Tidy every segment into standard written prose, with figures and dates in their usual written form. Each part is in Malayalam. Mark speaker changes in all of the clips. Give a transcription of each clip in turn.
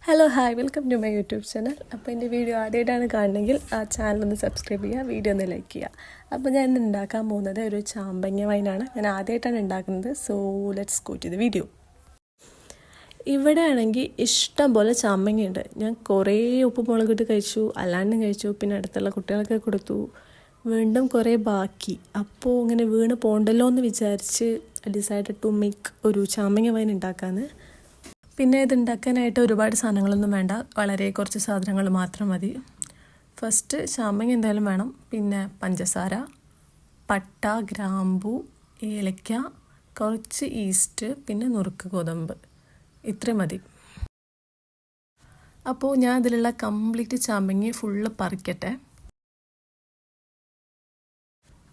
Speaker 1: Hello hi welcome to my YouTube channel. അപ്പോൾ എൻ്റെ വീഡിയോ ആദ്യമായിട്ടാണ് കാണണമെങ്കിൽ ആ ചാനലൊന്ന് സബ്സ്ക്രൈബ് ചെയ്യുക, വീഡിയോ ഒന്ന് ലൈക്ക് ചെയ്യുക. അപ്പോൾ ഞാൻ ഇന്ന് ഉണ്ടാക്കാൻ പോകുന്നത് ഒരു ചാമ്പങ്ങ വൈനാണ്. ഞാൻ ആദ്യമായിട്ടാണ് ഉണ്ടാക്കുന്നത്. So let's go to the video. ഇവിടെ ആണെങ്കിൽ ഇഷ്ടം പോലെ ചാമ്പങ്ങയുണ്ട്. ഞാൻ കുറേ ഉപ്പ് മുളകിട്ട് കഴിച്ചു, അല്ലാണ്ടും കഴിച്ചു, പിന്നെ അടുത്തുള്ള കുട്ടികൾക്ക് കൊടുത്തു, വീണ്ടും കുറേ ബാക്കി. അപ്പോൾ ഇങ്ങനെ വീണ് പോണ്ടല്ലോ എന്ന് വിചാരിച്ച് ഡിസൈഡ് ടു മേക്ക് ഒരു ചാമ്പങ്ങ വൈൻ ഉണ്ടാക്കാമെന്ന്. പിന്നെ ഇത് ഉണ്ടാക്കാനായിട്ട് ഒരുപാട് സാധനങ്ങളൊന്നും വേണ്ട, വളരെ കുറച്ച് സാധനങ്ങൾ മാത്രം മതി. ഫസ്റ്റ് ചാമ്പങ്ങ എന്തായാലും വേണം, പിന്നെ പഞ്ചസാര, പട്ട, ഗ്രാമ്പു, ഏലക്ക, കുറച്ച് ഈസ്റ്റ്, പിന്നെ നുറുക്ക് ഗോതമ്പ്, ഇത്രയും മതി. അപ്പോൾ ഞാൻ ഇതിലുള്ള കംപ്ലീറ്റ് ചാമ്പങ്ങ ഫുള്ള് പറിക്കട്ടെ.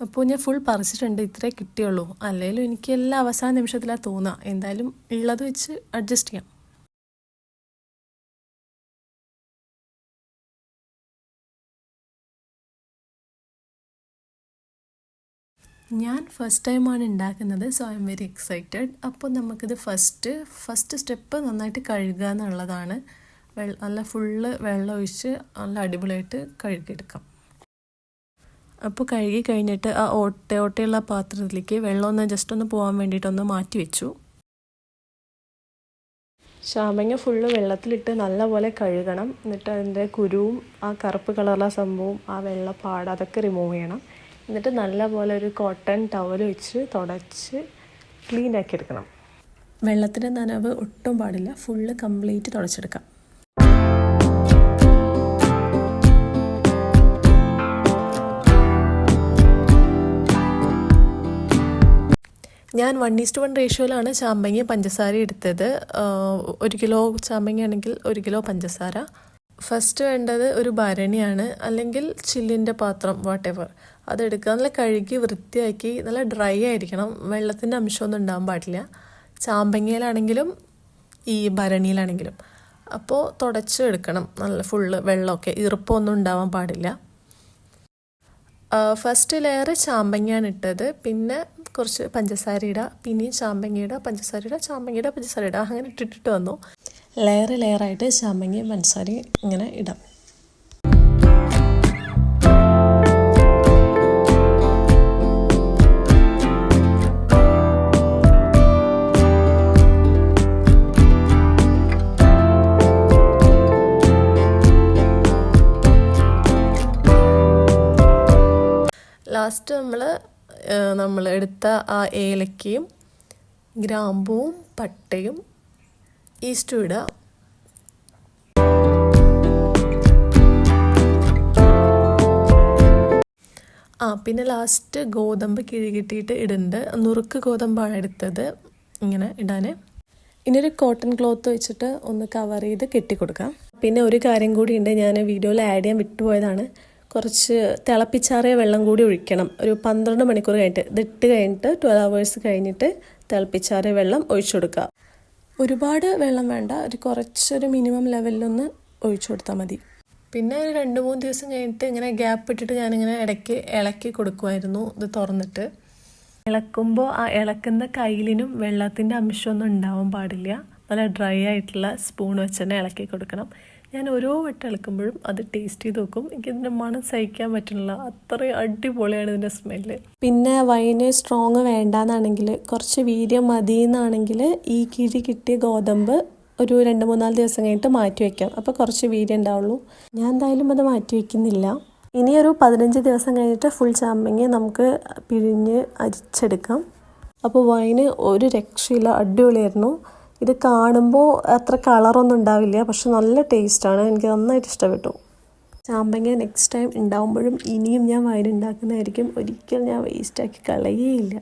Speaker 1: അപ്പോൾ ഞാൻ ഫുൾ പറിച്ചിട്ടുണ്ട്, ഇത്രേ കിട്ടിയുള്ളൂ. അല്ലെങ്കിലും എനിക്ക് എല്ലാ അവസാന നിമിഷത്തിലാണ് തോന്നുക. എന്തായാലും ഉള്ളത് വെച്ച് അഡ്ജസ്റ്റ് ചെയ്യാം. ഞാൻ ഫസ്റ്റ് ടൈമാണ് ഉണ്ടാക്കുന്നത്, so I am very excited. അപ്പോൾ നമുക്കിത് ഫസ്റ്റ് സ്റ്റെപ്പ് നന്നായിട്ട് കഴുകുക എന്നുള്ളതാണ്. നല്ല ഫുള്ള് വെള്ളം ഒഴിച്ച് നല്ല അടിപൊളിയായിട്ട് കഴുകിയെടുക്കാം. അപ്പോൾ കഴുകി കഴിഞ്ഞിട്ട് ആ ഓട്ടയുള്ള പാത്രത്തിലേക്ക് വെള്ളം ഒന്ന് ജസ്റ്റ് ഒന്ന് പോകാൻ വേണ്ടിയിട്ടൊന്ന് മാറ്റി വെച്ചു. ചാമ്പങ്ങ ഫുള്ള് വെള്ളത്തിലിട്ട് നല്ലപോലെ കഴുകണം. എന്നിട്ട് അതിൻ്റെ കുരുവും ആ കറുപ്പ് കളറുള്ള സംഭവവും ആ വെള്ളപ്പാട് അതൊക്കെ റിമൂവ് ചെയ്യണം. എന്നിട്ട് നല്ലപോലെ ഒരു കോട്ടൺ ടവൽ വെച്ച് തുടച്ച് ക്ലീൻ ആക്കി എടുക്കണം. വെള്ളത്തിൻ്റെ നനവ് ഒട്ടും പാടില്ല, ഫുള്ള് കംപ്ലീറ്റ് തുടച്ചെടുക്കാം. ഞാൻ 1:1 റേഷ്യോയിലാണ് ചാമ്പങ്ങ പഞ്ചസാര എടുത്തത്. 1 കിലോ ചാമ്പങ്ങ ആണെങ്കിൽ 1 കിലോ പഞ്ചസാര. ഫസ്റ്റ് വേണ്ടത് ഒരു ഭരണിയാണ്, അല്ലെങ്കിൽ ചില്ലിൻ്റെ പാത്രം, വാട്ടെവർ, അതെടുക്കുക. നല്ല കഴുകി വൃത്തിയാക്കി നല്ല ഡ്രൈ ആയിരിക്കണം, വെള്ളത്തിൻ്റെ അംശമൊന്നും ഉണ്ടാകാൻ പാടില്ല, ചാമ്പങ്ങയിലാണെങ്കിലും ഈ ഭരണിയിലാണെങ്കിലും. അപ്പോൾ തുടച്ച് എടുക്കണം നല്ല ഫുള്ള് വെള്ളമൊക്കെ, ഈർപ്പമൊന്നും ഉണ്ടാവാൻ പാടില്ല. ഫസ്റ്റ് ലെയർ ചാമ്പങ്ങയാണ് ഇട്ടത്, പിന്നെ കുറച്ച് പഞ്ചസാര ഇടുക, പിന്നെയും ചാമ്പങ്ങയുടെ പഞ്ചസാര ഇടുക, അങ്ങനെ ഇട്ടിട്ട് വന്നു. ലെയറായിട്ട് ചാമ്പങ്ങയും പഞ്ചസാരയും ഇങ്ങനെ ഇടാം. ലാസ്റ്റ് നമ്മൾ എടുത്ത ആ ഏലക്കയും ഗ്രാമ്പുവും പട്ടയും ഈസ്റ്റും ഇടുക. പിന്നെ ലാസ്റ്റ് ഗോതമ്പ് കിഴികിട്ടിയിട്ട് ഇടുന്നുണ്ട്. നുറുക്ക് ഗോതമ്പാണ് എടുത്തത് ഇങ്ങനെ ഇടാൻ. ഇനിയൊരു കോട്ടൺ ക്ലോത്ത് വെച്ചിട്ട് ഒന്ന് കവർ ചെയ്ത് കെട്ടിക്കൊടുക്കാം. പിന്നെ ഒരു കാര്യം കൂടി ഉണ്ട്, ഞാൻ വീഡിയോയിൽ ആഡ് ചെയ്യാൻ വിട്ടുപോയതാണ്. കുറച്ച് തിളപ്പിച്ചാറിയ വെള്ളം കൂടി ഒഴിക്കണം. ഒരു 12 മണിക്കൂർ കഴിഞ്ഞിട്ട്, ഇതിട്ട് കഴിഞ്ഞിട്ട് 12 hours കഴിഞ്ഞിട്ട് തിളപ്പിച്ചാറിയ വെള്ളം ഒഴിച്ചു കൊടുക്കുക. ഒരുപാട് വെള്ളം വേണ്ട, കുറച്ചൊരു മിനിമം ലെവലിലൊന്ന് ഒഴിച്ചു കൊടുത്താൽ മതി. പിന്നെ ഒരു 2-3 ദിവസം കഴിഞ്ഞിട്ട് ഇങ്ങനെ ഗ്യാപ്പ് ഇട്ടിട്ട് ഞാനിങ്ങനെ ഇടയ്ക്ക് ഇളക്കി കൊടുക്കുമായിരുന്നു. ഇത് തുറന്നിട്ട് ഇളക്കുമ്പോൾ ആ ഇളക്കുന്ന കയ്യിലും വെള്ളത്തിൻ്റെ അംശമൊന്നും ഉണ്ടാവാൻ പാടില്ല. നല്ല ഡ്രൈ ആയിട്ടുള്ള സ്പൂൺ വെച്ച് തന്നെ ഇളക്കി കൊടുക്കണം. ഞാൻ ഓരോ വട്ടം ഇളക്കുമ്പോഴും അത് ടേസ്റ്റ് ചെയ്ത് നോക്കും. എനിക്കിതിൻ്റെ മണം സഹിക്കാൻ പറ്റുന്നില്ല, അത്രയും അടിപൊളിയാണ് ഇതിൻ്റെ സ്മെല്ല്. പിന്നെ വൈന് സ്ട്രോങ് വേണ്ടാന്നാണെങ്കിൽ, കുറച്ച് വീര്യം മതി എന്നാണെങ്കിൽ ഈ കിഴി കിട്ടിയ ഗോതമ്പ് ഒരു 2-3-4 ദിവസം കഴിഞ്ഞിട്ട് മാറ്റി വയ്ക്കാം. അപ്പോൾ കുറച്ച് വീര്യം ഉണ്ടാവുള്ളൂ. ഞാൻ എന്തായാലും അത് മാറ്റി വയ്ക്കുന്നില്ല. ഇനിയൊരു 15 ദിവസം കഴിഞ്ഞിട്ട് ഫുൾ ചാമ്പങ്ങ നമുക്ക് പിഴിഞ്ഞ് അരിച്ചെടുക്കാം. അപ്പോൾ വൈന് ഒരു രക്ഷയില്ല, അടിപൊളിയായിരുന്നു. ഇത് കാണുമ്പോൾ അത്ര കളറൊന്നും ഉണ്ടാവില്ല, പക്ഷെ നല്ല ടേസ്റ്റാണ്. എനിക്ക് നന്നായിട്ട് ഇഷ്ടപ്പെട്ടു. ചാമ്പങ്ങ നെക്സ്റ്റ് ടൈം ഉണ്ടാകുമ്പോഴും ഇനിയും ഞാൻ വൈൻ ഉണ്ടാക്കുന്നതായിരിക്കും. ഒരിക്കലും ഞാൻ വേസ്റ്റാക്കി കളയുകയില്ല.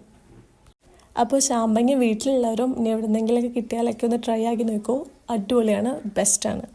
Speaker 1: അപ്പോൾ ചാമ്പങ്ങ വീട്ടിലുള്ളവരും ഇനി എവിടെന്നെങ്കിലൊക്കെ കിട്ടിയാലൊക്കെ ഒന്ന് ട്രൈ ആക്കി നോക്കൂ. അടിപൊളിയാണ്, ബെസ്റ്റാണ്.